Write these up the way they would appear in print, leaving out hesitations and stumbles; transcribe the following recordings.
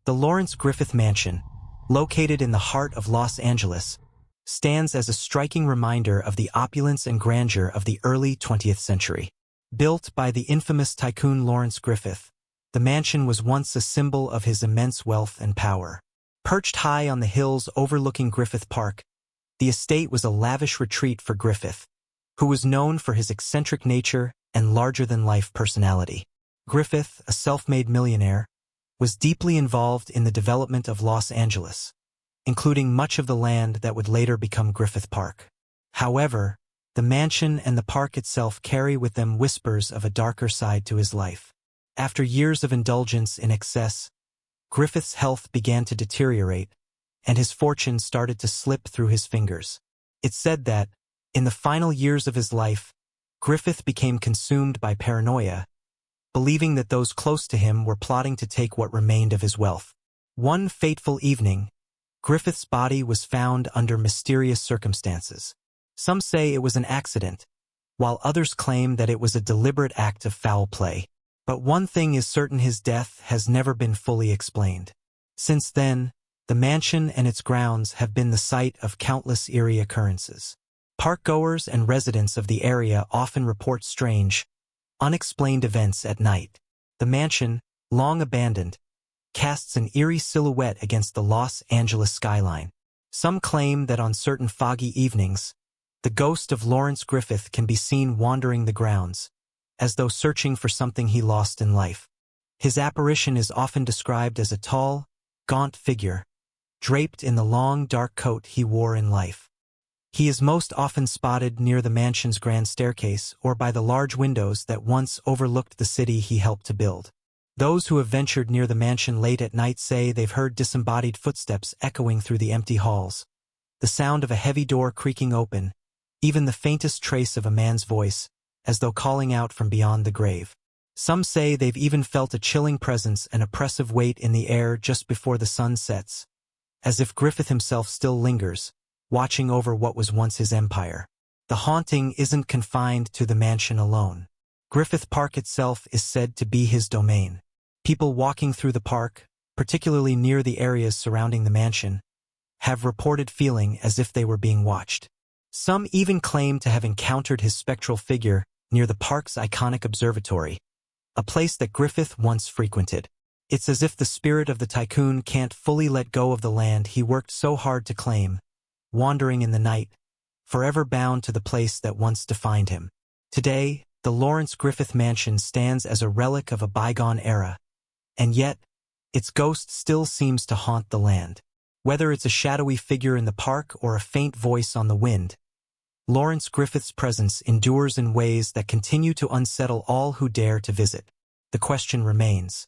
The Lawrence Griffith Mansion, located in the heart of Los Angeles, stands as a striking reminder of the opulence and grandeur of the early 20th century. Built by the infamous tycoon Lawrence Griffith, the mansion was once a symbol of his immense wealth and power. Perched high on the hills overlooking Griffith Park, the estate was a lavish retreat for Griffith, who was known for his eccentric nature and larger-than-life personality. Griffith, a self-made millionaire, was deeply involved in the development of Los Angeles, including much of the land that would later become Griffith Park. However, the mansion and the park itself carry with them whispers of a darker side to his life. After years of indulgence in excess, Griffith's health began to deteriorate, and his fortune started to slip through his fingers. It's said that, in the final years of his life, Griffith became consumed by paranoia, believing that those close to him were plotting to take what remained of his wealth. One fateful evening, Griffith's body was found under mysterious circumstances. Some say it was an accident, while others claim that it was a deliberate act of foul play. But one thing is certain: his death has never been fully explained. Since then, the mansion and its grounds have been the site of countless eerie occurrences. Parkgoers and residents of the area often report strange, unexplained events at night. The mansion, long abandoned, casts an eerie silhouette against the Los Angeles skyline. Some claim that on certain foggy evenings, the ghost of Lawrence Griffith can be seen wandering the grounds, as though searching for something he lost in life. His apparition is often described as a tall, gaunt figure, draped in the long, dark coat he wore in life. He is most often spotted near the mansion's grand staircase or by the large windows that once overlooked the city he helped to build. Those who have ventured near the mansion late at night say they've heard disembodied footsteps echoing through the empty halls, the sound of a heavy door creaking open, even the faintest trace of a man's voice, as though calling out from beyond the grave. Some say they've even felt a chilling presence, an oppressive weight in the air just before the sun sets, as if Griffith himself still lingers, watching over what was once his empire. The haunting isn't confined to the mansion alone. Griffith Park itself is said to be his domain. People walking through the park, particularly near the areas surrounding the mansion, have reported feeling as if they were being watched. Some even claim to have encountered his spectral figure near the park's iconic observatory, a place that Griffith once frequented. It's as if the spirit of the tycoon can't fully let go of the land he worked so hard to claim, wandering in the night, forever bound to the place that once defined him. Today, the Lawrence Griffith Mansion stands as a relic of a bygone era, and yet, its ghost still seems to haunt the land. Whether it's a shadowy figure in the park or a faint voice on the wind, Lawrence Griffith's presence endures in ways that continue to unsettle all who dare to visit. The question remains: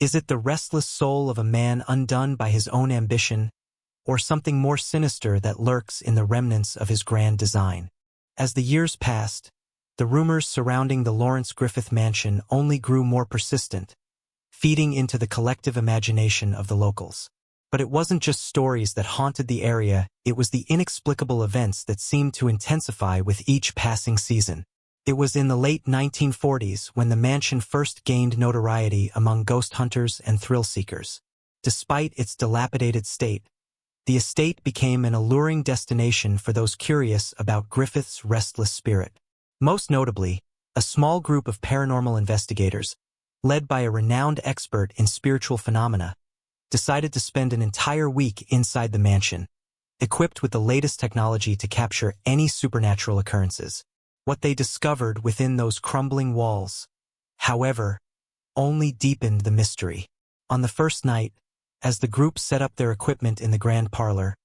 is it the restless soul of a man undone by his own ambition, or something more sinister that lurks in the remnants of his grand design? As the years passed, the rumors surrounding the Lawrence Griffith Mansion only grew more persistent, feeding into the collective imagination of the locals. But it wasn't just stories that haunted the area, it was the inexplicable events that seemed to intensify with each passing season. It was in the late 1940s when the mansion first gained notoriety among ghost hunters and thrill-seekers. Despite its dilapidated state, the estate became an alluring destination for those curious about Griffith's restless spirit. Most notably, a small group of paranormal investigators, led by a renowned expert in spiritual phenomena, decided to spend an entire week inside the mansion, equipped with the latest technology to capture any supernatural occurrences. What they discovered within those crumbling walls, however, only deepened the mystery. On the first night, as the group set up their equipment in the grand parlor,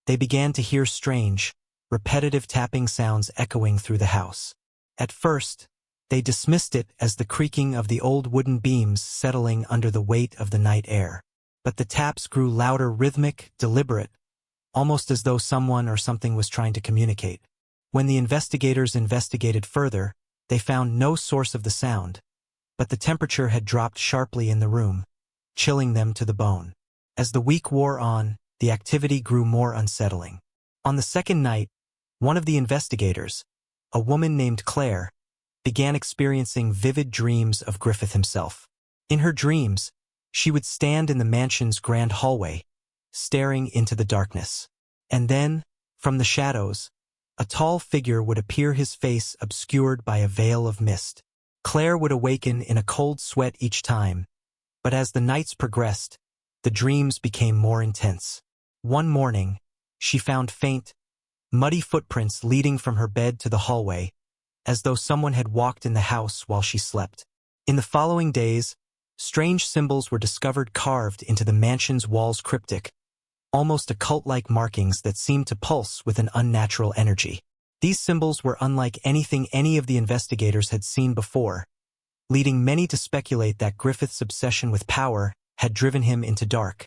they began to hear strange, repetitive tapping sounds echoing through the house. At first, they dismissed it as the creaking of the old wooden beams settling under the weight of the night air. But the taps grew louder, rhythmic, deliberate, almost as though someone or something was trying to communicate. When the investigators investigated further, they found no source of the sound, but the temperature had dropped sharply in the room, chilling them to the bone. As the week wore on, the activity grew more unsettling. On the second night, one of the investigators, a woman named Claire, began experiencing vivid dreams of Griffith himself. In her dreams, She would stand in the mansion's grand hallway, staring into the darkness. And then, from the shadows, a tall figure would appear, his face obscured by a veil of mist. Claire would awaken in a cold sweat each time, but as the nights progressed, the dreams became more intense. One morning, she found faint, muddy footprints leading from her bed to the hallway, as though someone had walked in the house while she slept. In the following days, strange symbols were discovered carved into the mansion's walls, cryptic, almost occult-like markings that seemed to pulse with an unnatural energy. These symbols were unlike anything any of the investigators had seen before, leading many to speculate that Griffith's obsession with power had driven him into dark,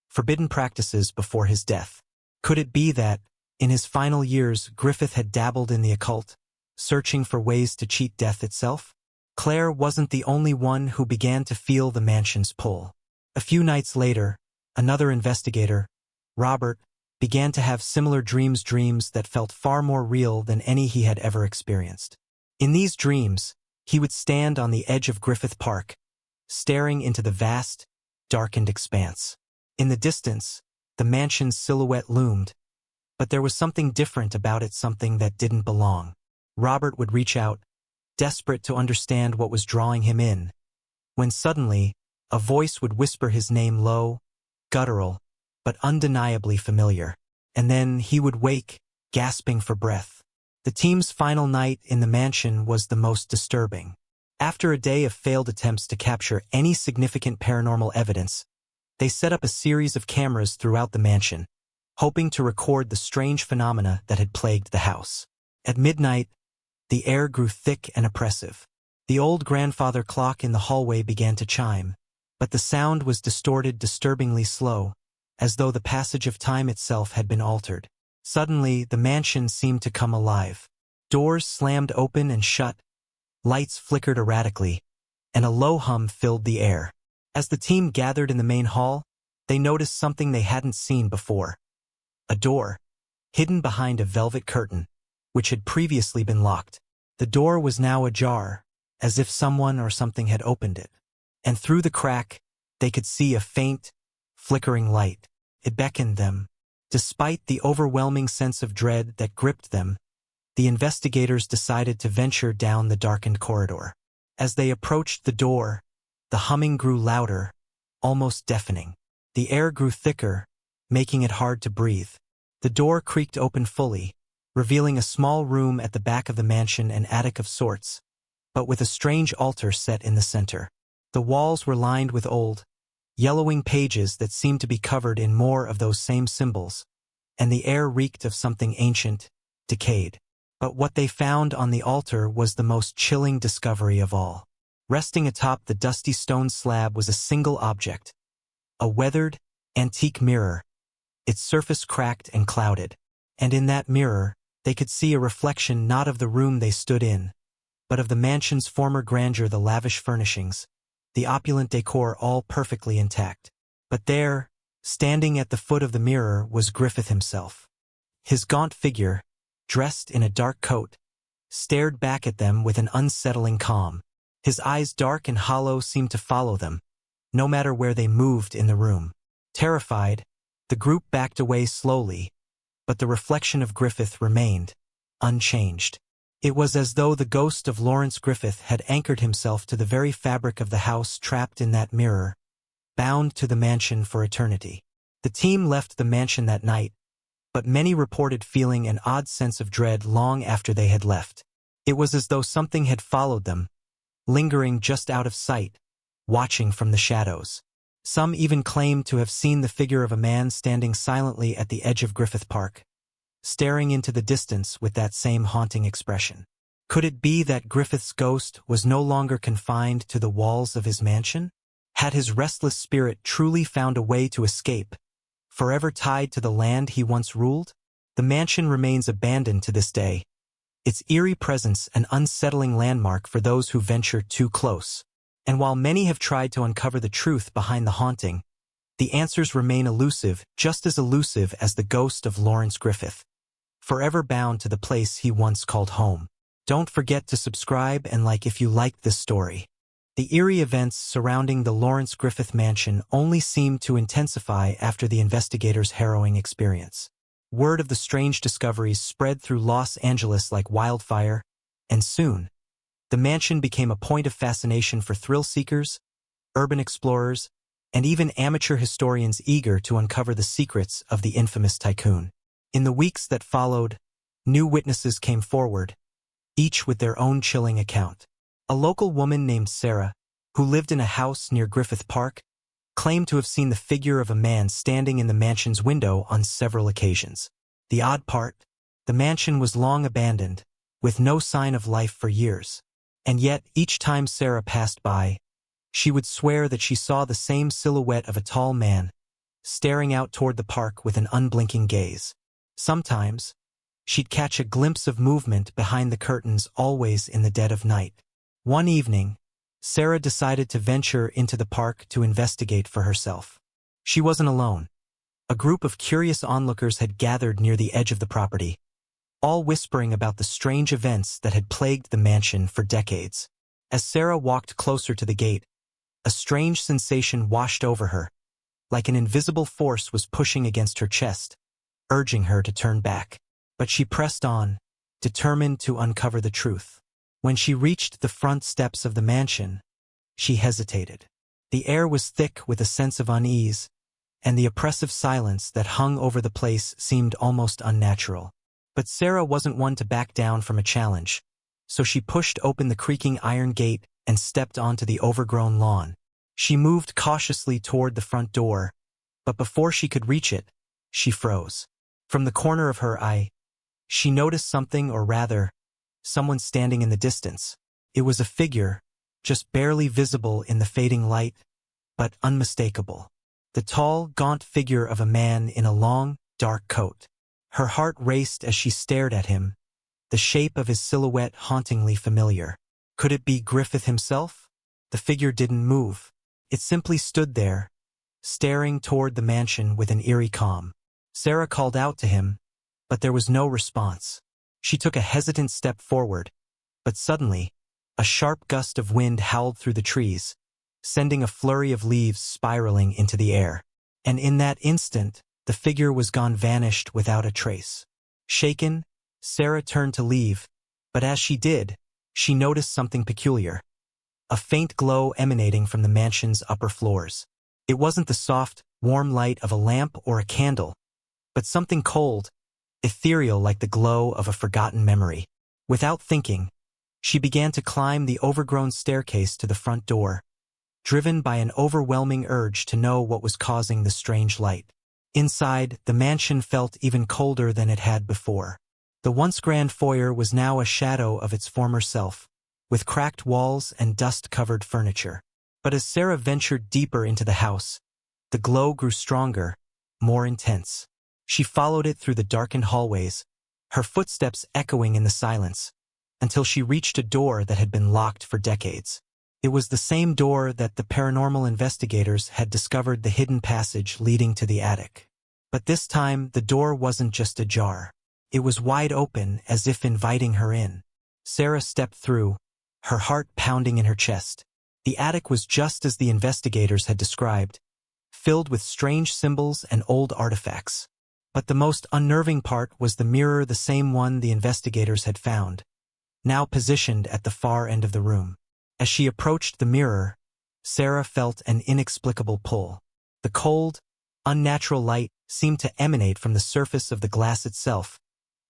forbidden practices before his death. Could it be that, in his final years, Griffith had dabbled in the occult, searching for ways to cheat death itself? Claire wasn't the only one who began to feel the mansion's pull. A few nights later, another investigator, Robert, began to have similar dreams that felt far more real than any he had ever experienced. In these dreams, he would stand on the edge of Griffith Park, staring into the vast, darkened expanse. In the distance, the mansion's silhouette loomed, but there was something different about it, something that didn't belong. Robert would reach out, desperate to understand what was drawing him in, when suddenly, a voice would whisper his name, low, guttural, but undeniably familiar. And then he would wake, gasping for breath. The team's final night in the mansion was the most disturbing. After a day of failed attempts to capture any significant paranormal evidence, they set up a series of cameras throughout the mansion, hoping to record the strange phenomena that had plagued the house. At midnight, the air grew thick and oppressive. The old grandfather clock in the hallway began to chime, but the sound was distorted, disturbingly slow, as though the passage of time itself had been altered. Suddenly, the mansion seemed to come alive. Doors slammed open and shut, lights flickered erratically, and a low hum filled the air. As the team gathered in the main hall, they noticed something they hadn't seen before. A door, hidden behind a velvet curtain, which had previously been locked. The door was now ajar, as if someone or something had opened it. And through the crack, they could see a faint, flickering light. It beckoned them. Despite the overwhelming sense of dread that gripped them, the investigators decided to venture down the darkened corridor. As they approached the door, the humming grew louder, almost deafening. The air grew thicker, making it hard to breathe. The door creaked open fully, revealing a small room at the back of the mansion, an attic of sorts, but with a strange altar set in the center. The walls were lined with old, yellowing pages that seemed to be covered in more of those same symbols, and the air reeked of something ancient, decayed. But what they found on the altar was the most chilling discovery of all. Resting atop the dusty stone slab was a single object, a weathered, antique mirror, its surface cracked and clouded. And in that mirror, they could see a reflection not of the room they stood in, but of the mansion's former grandeur, the lavish furnishings, the opulent decor, all perfectly intact. But there, standing at the foot of the mirror, was Griffith himself. His gaunt figure, dressed in a dark coat, stared back at them with an unsettling calm. His eyes, dark and hollow, seemed to follow them, no matter where they moved in the room. Terrified, the group backed away slowly, but the reflection of Griffith remained, unchanged. It was as though the ghost of Lawrence Griffith had anchored himself to the very fabric of the house, trapped in that mirror, bound to the mansion for eternity. The team left the mansion that night, but many reported feeling an odd sense of dread long after they had left. It was as though something had followed them, lingering just out of sight, watching from the shadows. Some even claimed to have seen the figure of a man standing silently at the edge of Griffith Park, staring into the distance with that same haunting expression. Could it be that Griffith's ghost was no longer confined to the walls of his mansion? Had his restless spirit truly found a way to escape, forever tied to the land he once ruled? The mansion remains abandoned to this day, its eerie presence an unsettling landmark for those who venture too close. And while many have tried to uncover the truth behind the haunting, the answers remain elusive, just as elusive as the ghost of Lawrence Griffith, forever bound to the place he once called home. Don't forget to subscribe and like if you liked this story. The eerie events surrounding the Lawrence Griffith Mansion only seemed to intensify after the investigators' harrowing experience. Word of the strange discoveries spread through Los Angeles like wildfire, and soon, the mansion became a point of fascination for thrill-seekers, urban explorers, and even amateur historians eager to uncover the secrets of the infamous tycoon. In the weeks that followed, new witnesses came forward, each with their own chilling account. A local woman named Sarah, who lived in a house near Griffith Park, claimed to have seen the figure of a man standing in the mansion's window on several occasions. The odd part, the mansion was long abandoned, with no sign of life for years. And yet, each time Sarah passed by, she would swear that she saw the same silhouette of a tall man, staring out toward the park with an unblinking gaze. Sometimes, she'd catch a glimpse of movement behind the curtains, always in the dead of night. One evening, Sarah decided to venture into the park to investigate for herself. She wasn't alone. A group of curious onlookers had gathered near the edge of the property, all whispering about the strange events that had plagued the mansion for decades. As Sarah walked closer to the gate, a strange sensation washed over her, like an invisible force was pushing against her chest, urging her to turn back. But she pressed on, determined to uncover the truth. When she reached the front steps of the mansion, she hesitated. The air was thick with a sense of unease, and the oppressive silence that hung over the place seemed almost unnatural. But Sarah wasn't one to back down from a challenge, so she pushed open the creaking iron gate and stepped onto the overgrown lawn. She moved cautiously toward the front door, but before she could reach it, she froze. From the corner of her eye, she noticed something, or rather, someone standing in the distance. It was a figure, just barely visible in the fading light, but unmistakable. The tall, gaunt figure of a man in a long, dark coat. Her heart raced as she stared at him, the shape of his silhouette hauntingly familiar. Could it be Griffith himself? The figure didn't move. It simply stood there, staring toward the mansion with an eerie calm. Sarah called out to him, but there was no response. She took a hesitant step forward, but suddenly, a sharp gust of wind howled through the trees, sending a flurry of leaves spiraling into the air. And in that instant, the figure was gone, vanished without a trace. Shaken, Sarah turned to leave, but as she did, she noticed something peculiar. A faint glow emanating from the mansion's upper floors. It wasn't the soft, warm light of a lamp or a candle, but something cold, ethereal, like the glow of a forgotten memory. Without thinking, she began to climb the overgrown staircase to the front door, driven by an overwhelming urge to know what was causing the strange light. Inside, the mansion felt even colder than it had before. The once grand foyer was now a shadow of its former self, with cracked walls and dust-covered furniture. But as Sarah ventured deeper into the house, the glow grew stronger, more intense. She followed it through the darkened hallways, her footsteps echoing in the silence, until she reached a door that had been locked for decades. It was the same door that the paranormal investigators had discovered the hidden passage leading to the attic. But this time, the door wasn't just ajar. It was wide open, as if inviting her in. Sarah stepped through, her heart pounding in her chest. The attic was just as the investigators had described, filled with strange symbols and old artifacts. But the most unnerving part was the mirror, the same one the investigators had found, now positioned at the far end of the room. As she approached the mirror, Sarah felt an inexplicable pull. The cold, unnatural light seemed to emanate from the surface of the glass itself,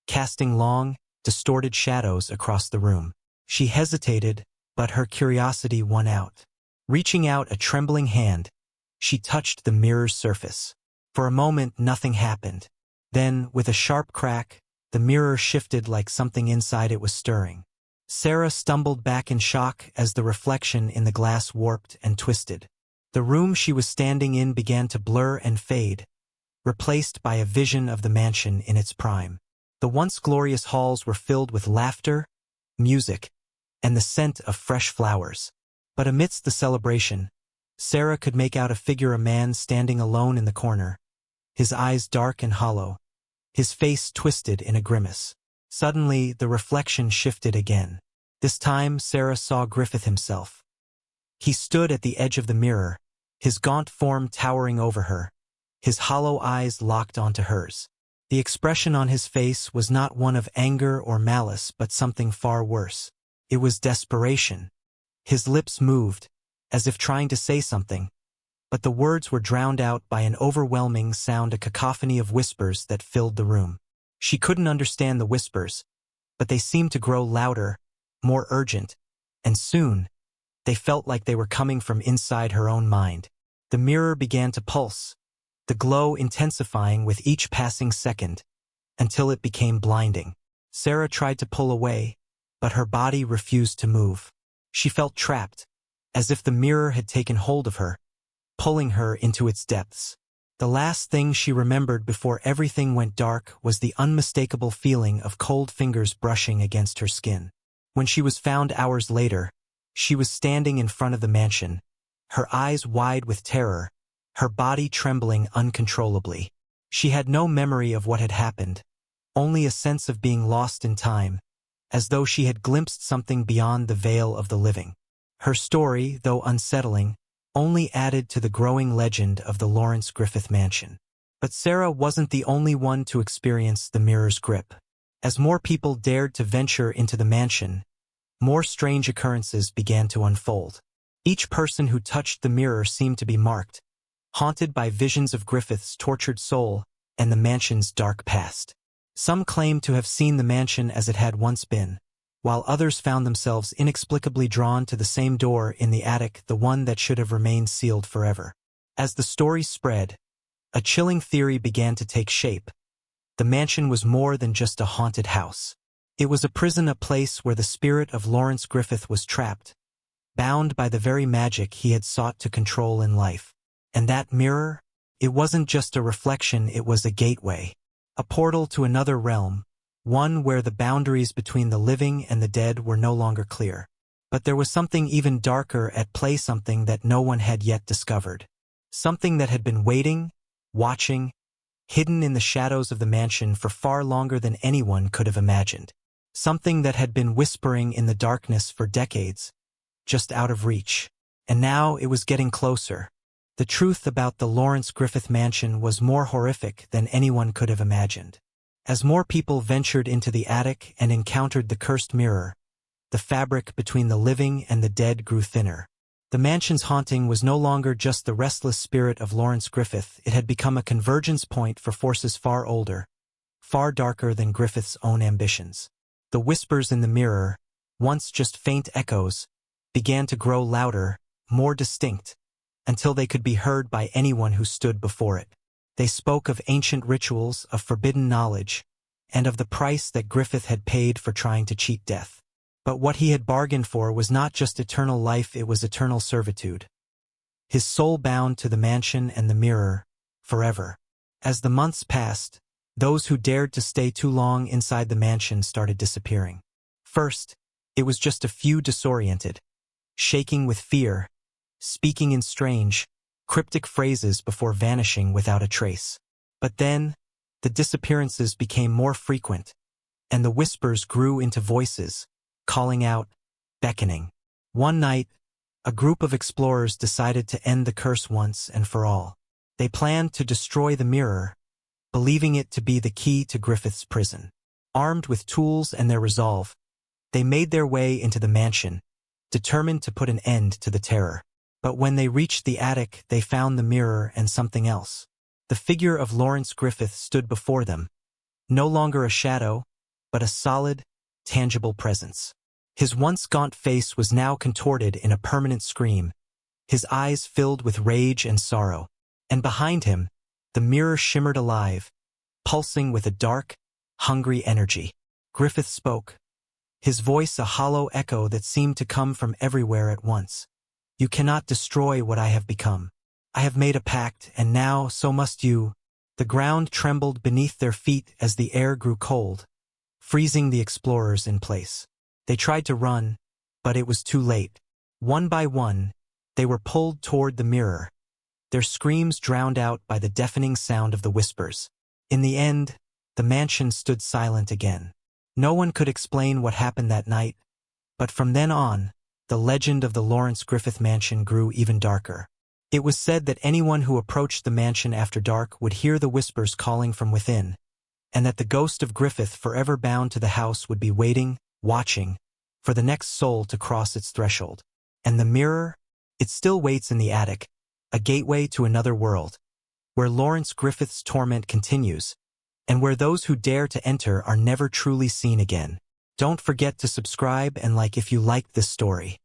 casting long, distorted shadows across the room. She hesitated, but her curiosity won out. Reaching out a trembling hand, she touched the mirror's surface. For a moment, nothing happened. Then, with a sharp crack, the mirror shifted like something inside it was stirring. Sarah stumbled back in shock as the reflection in the glass warped and twisted. The room she was standing in began to blur and fade, replaced by a vision of the mansion in its prime. The once glorious halls were filled with laughter, music, and the scent of fresh flowers. But amidst the celebration, Sarah could make out a figure, a man standing alone in the corner, his eyes dark and hollow, his face twisted in a grimace. Suddenly, the reflection shifted again. This time, Sarah saw Griffith himself. He stood at the edge of the mirror, his gaunt form towering over her, his hollow eyes locked onto hers. The expression on his face was not one of anger or malice but something far worse. It was desperation. His lips moved, as if trying to say something, but the words were drowned out by an overwhelming sound, a cacophony of whispers that filled the room. She couldn't understand the whispers, but they seemed to grow louder, more urgent, and soon, they felt like they were coming from inside her own mind. The mirror began to pulse, the glow intensifying with each passing second, until it became blinding. Sarah tried to pull away, but her body refused to move. She felt trapped, as if the mirror had taken hold of her, pulling her into its depths. The last thing she remembered before everything went dark was the unmistakable feeling of cold fingers brushing against her skin. When she was found hours later, she was standing in front of the mansion, her eyes wide with terror, her body trembling uncontrollably. She had no memory of what had happened, only a sense of being lost in time, as though she had glimpsed something beyond the veil of the living. Her story, though unsettling, only added to the growing legend of the Lawrence Griffith Mansion. But Sarah wasn't the only one to experience the mirror's grip. As more people dared to venture into the mansion, more strange occurrences began to unfold. Each person who touched the mirror seemed to be marked, haunted by visions of Griffith's tortured soul and the mansion's dark past. Some claimed to have seen the mansion as it had once been, while others found themselves inexplicably drawn to the same door in the attic, the one that should have remained sealed forever. As the story spread, a chilling theory began to take shape. The mansion was more than just a haunted house. It was a prison, a place where the spirit of Lawrence Griffith was trapped, bound by the very magic he had sought to control in life. And that mirror? It wasn't just a reflection, it was a gateway, a portal to another realm, one where the boundaries between the living and the dead were no longer clear. But there was something even darker at play, something that no one had yet discovered. Something that had been waiting, watching, hidden in the shadows of the mansion for far longer than anyone could have imagined. Something that had been whispering in the darkness for decades, just out of reach. And now it was getting closer. The truth about the Lawrence Griffith Mansion was more horrific than anyone could have imagined. As more people ventured into the attic and encountered the cursed mirror, the fabric between the living and the dead grew thinner. The mansion's haunting was no longer just the restless spirit of Lawrence Griffith, it had become a convergence point for forces far older, far darker than Griffith's own ambitions. The whispers in the mirror, once just faint echoes, began to grow louder, more distinct, until they could be heard by anyone who stood before it. They spoke of ancient rituals, of forbidden knowledge, and of the price that Griffith had paid for trying to cheat death. But what he had bargained for was not just eternal life, it was eternal servitude. His soul bound to the mansion and the mirror, forever. As the months passed, those who dared to stay too long inside the mansion started disappearing. First, it was just a few disoriented, shaking with fear, speaking in strange, cryptic phrases before vanishing without a trace. But then, the disappearances became more frequent, and the whispers grew into voices, calling out, beckoning. One night, a group of explorers decided to end the curse once and for all. They planned to destroy the mirror, believing it to be the key to Griffith's prison. Armed with tools and their resolve, they made their way into the mansion, determined to put an end to the terror. But when they reached the attic, they found the mirror and something else. The figure of Lawrence Griffith stood before them, no longer a shadow, but a solid, tangible presence. His once gaunt face was now contorted in a permanent scream, his eyes filled with rage and sorrow. And behind him, the mirror shimmered alive, pulsing with a dark, hungry energy. Griffith spoke, his voice a hollow echo that seemed to come from everywhere at once. You cannot destroy what I have become. I have made a pact, and now so must you. The ground trembled beneath their feet as the air grew cold, freezing the explorers in place. They tried to run, but it was too late. One by one, they were pulled toward the mirror, their screams drowned out by the deafening sound of the whispers. In the end, the mansion stood silent again. No one could explain what happened that night, but from then on, the legend of the Lawrence Griffith Mansion grew even darker. It was said that anyone who approached the mansion after dark would hear the whispers calling from within, and that the ghost of Griffith, forever bound to the house, would be waiting, watching, for the next soul to cross its threshold. And the mirror? It still waits in the attic, a gateway to another world, where Lawrence Griffith's torment continues, and where those who dare to enter are never truly seen again. Don't forget to subscribe and like if you liked this story.